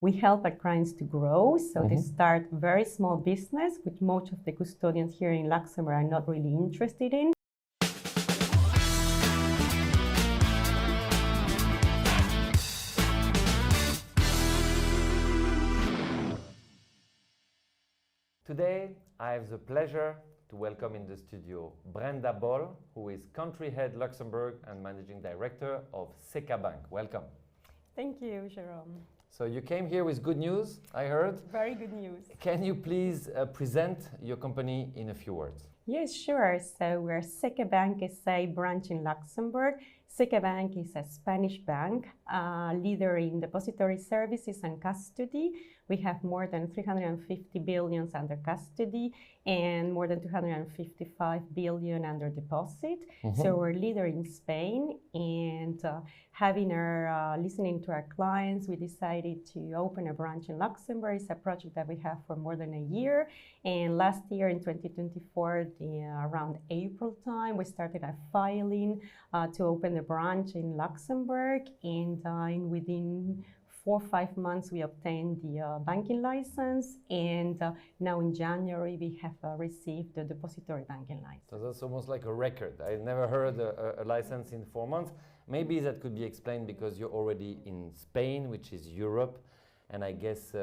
We help our clients to grow, so they start very small business, which most of the custodians here in Luxembourg are not really interested in. Today, I have the pleasure to welcome in the studio Brenda Bol, who is Country Head Luxembourg and Managing Director of Cecabank. Welcome. Thank you, Jerome. So you came here with good news, I heard. Very good news. Can you please present your company in a few words? Yes, sure. So we're Cecabank SA branch in Luxembourg. Cecabank is a Spanish bank, leader in depository services and custody. We have more than 350 billion under custody and more than 255 billion under deposit. So we're leader in Spain, and listening to our clients, we decided to open a branch in Luxembourg. It's a project that we have for more than a year. And last year in 2024, around April time, we started a filing to open the branch in Luxembourg, and within 4 or 5 months we obtained the banking license, and now in January we have received the depository banking license. So that's almost like a record. I've never heard a license in 4 months. Maybe that could be explained because you're already in Spain, which is Europe, and I guess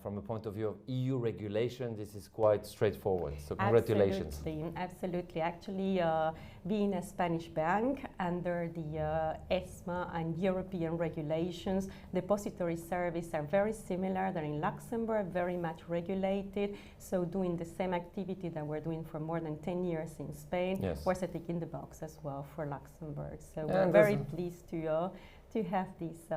from a point of view of EU regulation, this is quite straightforward. So congratulations. Absolutely. Actually, being a Spanish bank under the ESMA and European regulations, depository services are very similar. They're in Luxembourg, very much regulated. So doing the same activity that we're doing for more than 10 years in Spain, we're ticking the box as well for Luxembourg. So we're very pleased to have this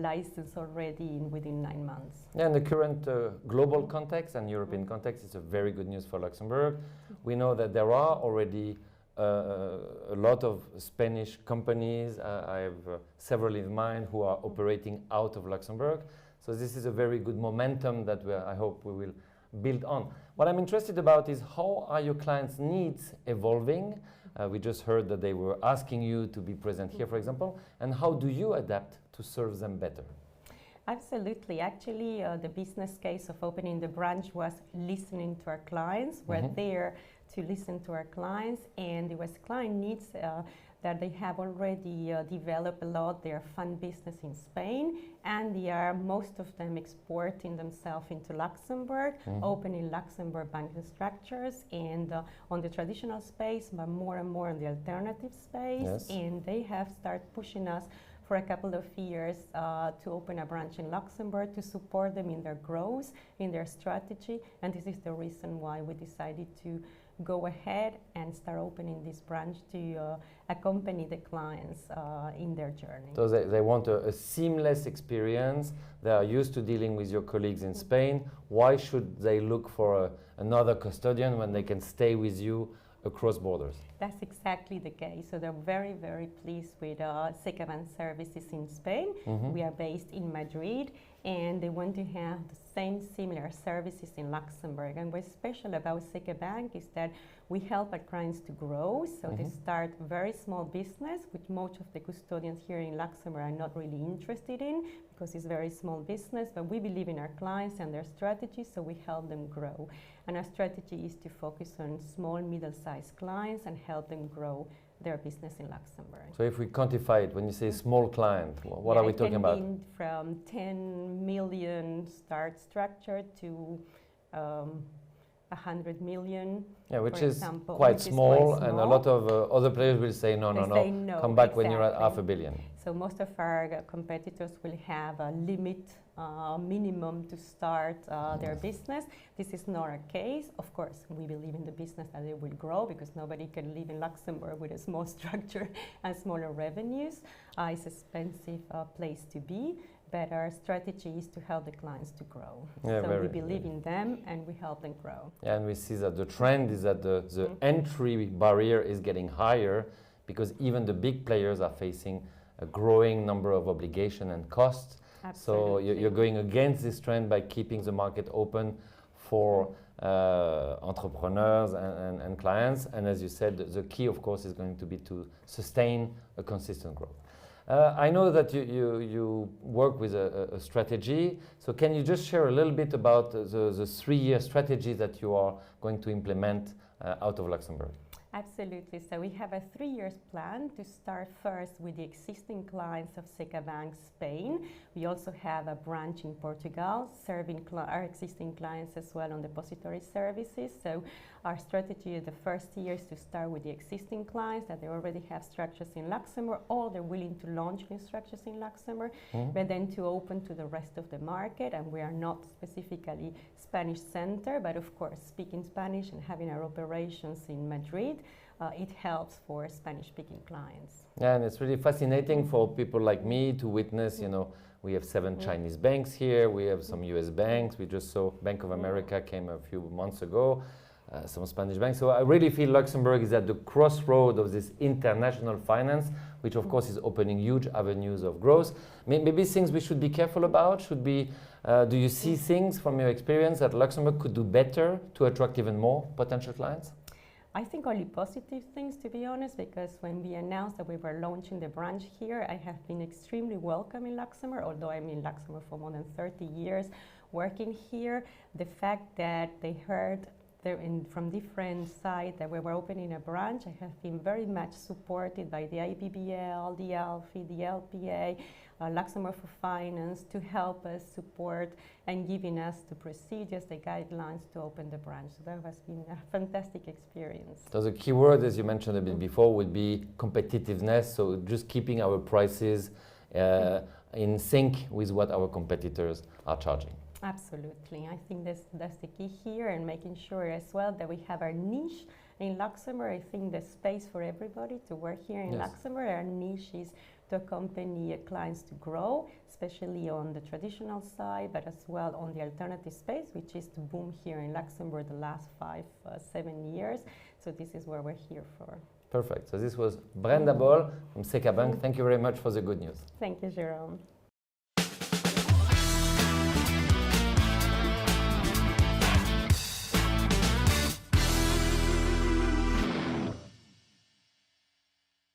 license already within 9 months. Yeah, in the current global context and European context, it's a very good news for Luxembourg. We know that there are already a lot of Spanish companies. I have several in mind who are operating out of Luxembourg. So this is a very good momentum that I hope we will build on. What I'm interested about is how are your clients' needs evolving? We just heard that they were asking you to be present here, for example, and how do you adapt to serve them better? Absolutely. Actually, the business case of opening the branch was listening to our clients. We're there to listen to our clients, and it was client needs that they have already developed a lot their fund business in Spain, and they are most of them exporting themselves into Luxembourg, opening Luxembourg banking structures, and on the traditional space, but more and more on the alternative space. And they have started pushing us for a couple of years to open a branch in Luxembourg to support them in their growth, in their strategy, and this is the reason why we decided to go ahead and start opening this branch to accompany the clients in their journey. So they want a seamless experience. They are used to dealing with your colleagues in Spain. Why should they look for another custodian when they can stay with you across borders? That's exactly the case. So they're very, very pleased with Cecabank services in Spain. We are based in Madrid, and they want to have the same similar services in Luxembourg. And what's special about Cecabank is that we help our clients to grow. So they start very small business, which most of the custodians here in Luxembourg are not really interested in because it's very small business. But we believe in our clients and their strategy, so we help them grow. And our strategy is to focus on small, middle-sized clients and help them grow their business in Luxembourg. So if we quantify it, when you say small client, what are we talking about? It can be from 10 million start structure to 100 million. Yeah, which is quite small, and a lot of other players will say, no, come back when you're at $500 million. So most of our competitors will have a limit, minimum to start their business. This is not our case. Of course, we believe in the business that it will grow because nobody can live in Luxembourg with a small structure and smaller revenues. It's an expensive place to be. But our strategy is to help the clients to grow. Yeah, so we believe in them and we help them grow. Yeah, and we see that the trend is that the entry barrier is getting higher because even the big players are facing a growing number of obligations and costs. Absolutely. So you're going against this trend by keeping the market open for entrepreneurs and clients. And as you said, the key, of course, is going to be to sustain a consistent growth. I know that you work with a strategy, so can you just share a little bit about the 3-year strategy that you are going to implement out of Luxembourg? Absolutely. So we have a 3-year plan to start first with the existing clients of Cecabank Spain. We also have a branch in Portugal serving our existing clients as well on depository services. So our strategy in the first year is to start with the existing clients that they already have structures in Luxembourg, or they're willing to launch new structures in Luxembourg, but then to open to the rest of the market. And we are not specifically Spanish center, but of course speaking Spanish and having our operations in Madrid, it helps for Spanish-speaking clients. Yeah, and it's really fascinating for people like me to witness, we have 7 Chinese banks here, we have some US banks, we just saw Bank of America came a few months ago, some Spanish banks. So I really feel Luxembourg is at the crossroad of this international finance, which of course is opening huge avenues of growth. Maybe things we should be careful about should be, do you see things from your experience that Luxembourg could do better to attract even more potential clients? I think only positive things, to be honest, because when we announced that we were launching the branch here, I have been extremely welcome in Luxembourg, although I'm in Luxembourg for more than 30 years working here. The fact that they heard from different sides that we were opening a branch, I have been very much supported by the IBBL, the ALFI, the LPA, Luxembourg for Finance, to help us support and giving us the procedures, the guidelines to open the branch. So that has been a fantastic experience. So the key word, as you mentioned a bit before, would be competitiveness. So just keeping our prices in sync with what our competitors are charging. Absolutely. I think that's the key here, and making sure as well that we have our niche in Luxembourg. I think there's space for everybody to work here in Luxembourg. Our niche is to accompany clients to grow, especially on the traditional side, but as well on the alternative space, which is to boom here in Luxembourg the last 5-7 years. So this is where we're here for. Perfect. So this was Brenda Bol from Cecabank. Thank you very much for the good news. Thank you, Jérôme.